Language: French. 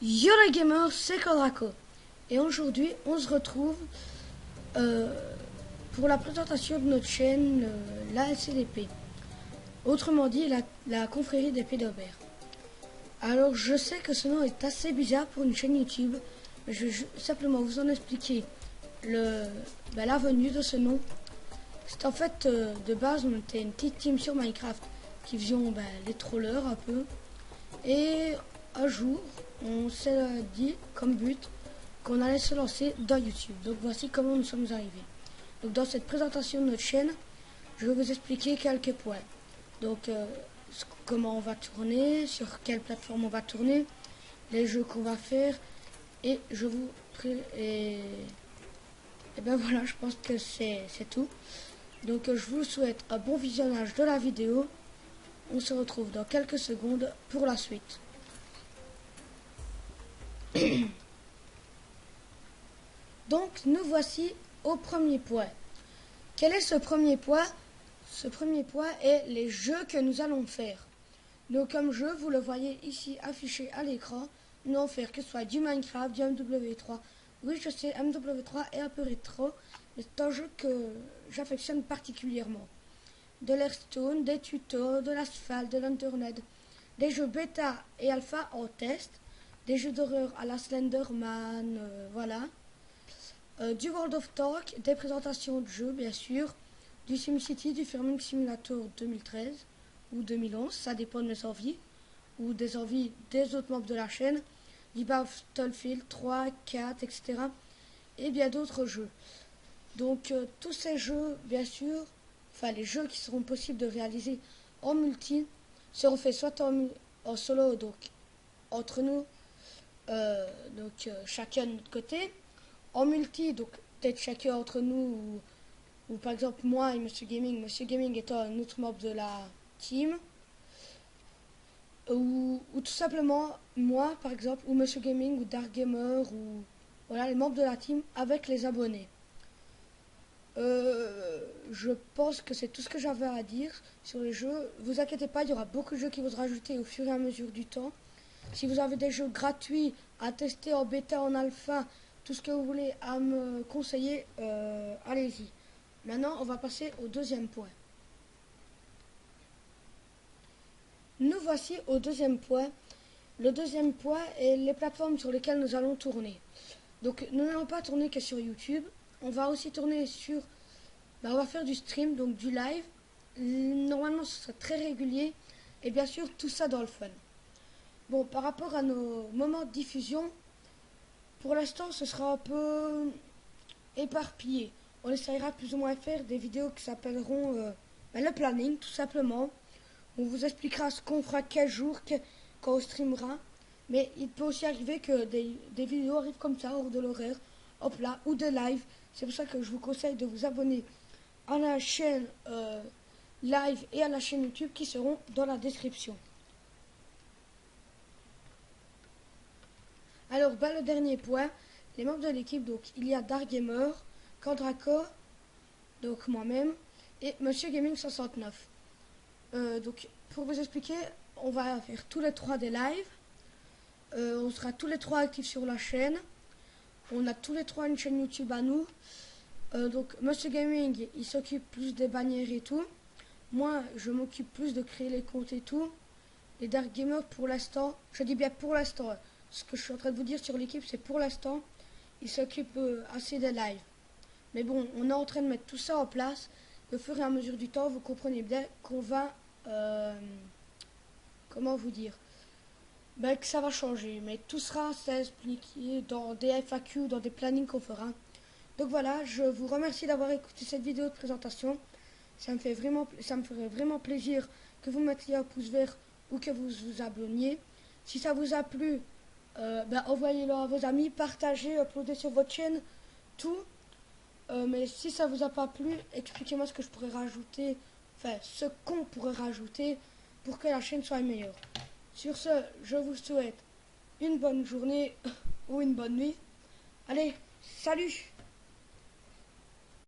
Yo les gamers, c'est Kodrako et aujourd'hui on se retrouve euh, pour la présentation de notre chaîne, la LCDP, autrement dit la confrérie des pédobères. Alors je sais que ce nom est assez bizarre pour une chaîne YouTube, mais je vais simplement vous en expliquer la venue de ce nom. C'est en fait de base on était une petite team sur Minecraft qui faisions les trollers un peu, et un jour on s'est dit comme but qu'on allait se lancer dans YouTube. Donc voici comment nous sommes arrivés. Donc dans cette présentation de notre chaîne, je vais vous expliquer quelques points. Donc comment on va tourner, sur quelle plateforme on va tourner, les jeux qu'on va faire, et je vous et ben voilà, je pense que c'est tout. Donc je vous souhaite un bon visionnage de la vidéo. On se retrouve dans quelques secondes pour la suite. Donc nous voici au premier point. Quel est ce premier point? Ce premier point est les jeux que nous allons faire. Donc comme jeu, vous le voyez ici affiché à l'écran, nous allons faire que ce soit du Minecraft, du MW3. Oui, je sais, MW3 est un peu rétro, mais c'est un jeu que j'affectionne particulièrement. De l'Airstone, des tutos, de l'Asphalt, de l'Internet, des jeux bêta et alpha en test, des jeux d'horreur à la Slenderman, voilà. Du World of Talk, des présentations de jeux bien sûr, du SimCity, du Farming Simulator 2013 ou 2011, ça dépend de mes envies ou des envies des autres membres de la chaîne, du Battlefield 3, 4, etc. et bien d'autres jeux. Donc tous ces jeux bien sûr, enfin les jeux qui seront possibles de réaliser en multi seront faits soit en solo, donc entre nous, chacun de notre côté, en multi, donc peut-être chacun entre nous, ou par exemple moi et Monsieur Gaming étant un autre membre de la team, ou tout simplement moi par exemple, ou Monsieur Gaming, ou Dark Gamer, ou voilà les membres de la team avec les abonnés. Je pense que c'est tout ce que j'avais à dire sur les jeux. Vous inquiétez pas, il y aura beaucoup de jeux qui vont se rajouter au fur et à mesure du temps. Si vous avez des jeux gratuits à tester en bêta, en alpha, tout ce que vous voulez à me conseiller, allez-y. Maintenant, on va passer au deuxième point. Nous voici au deuxième point. Le deuxième point est les plateformes sur lesquelles nous allons tourner. Donc, nous n'allons pas tourner que sur YouTube. On va aussi tourner sur... on va faire du stream, donc du live. Normalement, ce sera très régulier. Et bien sûr, tout ça dans le fun. Bon, par rapport à nos moments de diffusion, pour l'instant, ce sera un peu éparpillé. On essaiera plus ou moins de faire des vidéos qui s'appelleront le planning, tout simplement. On vous expliquera ce qu'on fera quel jour, quand on streamera. Mais il peut aussi arriver que des vidéos arrivent comme ça, hors de l'horaire, hop là, ou de live. C'est pour ça que je vous conseille de vous abonner à la chaîne live et à la chaîne YouTube qui seront dans la description. Alors, le dernier point, les membres de l'équipe, donc il y a Dark Gamer, Kandrako, donc moi-même, et Monsieur Gaming 69. Donc, pour vous expliquer, on va faire tous les trois des lives. On sera tous les trois actifs sur la chaîne. On a tous les trois une chaîne YouTube à nous. Donc, Monsieur Gaming, il s'occupe plus des bannières et tout. Moi, je m'occupe plus de créer les comptes et tout. Les Dark Gamers, pour l'instant, je dis bien pour l'instant, ce que je suis en train de vous dire sur l'équipe, c'est pour l'instant, il s'occupe assez des lives. Mais bon, on est en train de mettre tout ça en place. Au fur et à mesure du temps, vous comprenez bien qu'on va... comment vous dire, que ça va changer. Mais tout sera expliqué dans des FAQ, dans des plannings qu'on fera. Donc voilà, je vous remercie d'avoir écouté cette vidéo de présentation. Ça me ferait vraiment plaisir que vous mettiez un pouce vert ou que vous vous abonniez. Si ça vous a plu, envoyez-le à vos amis, partagez, uploadez sur votre chaîne, tout. Mais si ça vous a pas plu, expliquez-moi ce que je pourrais rajouter, enfin ce qu'on pourrait rajouter pour que la chaîne soit meilleure. Sur ce, je vous souhaite une bonne journée ou une bonne nuit. Allez, salut!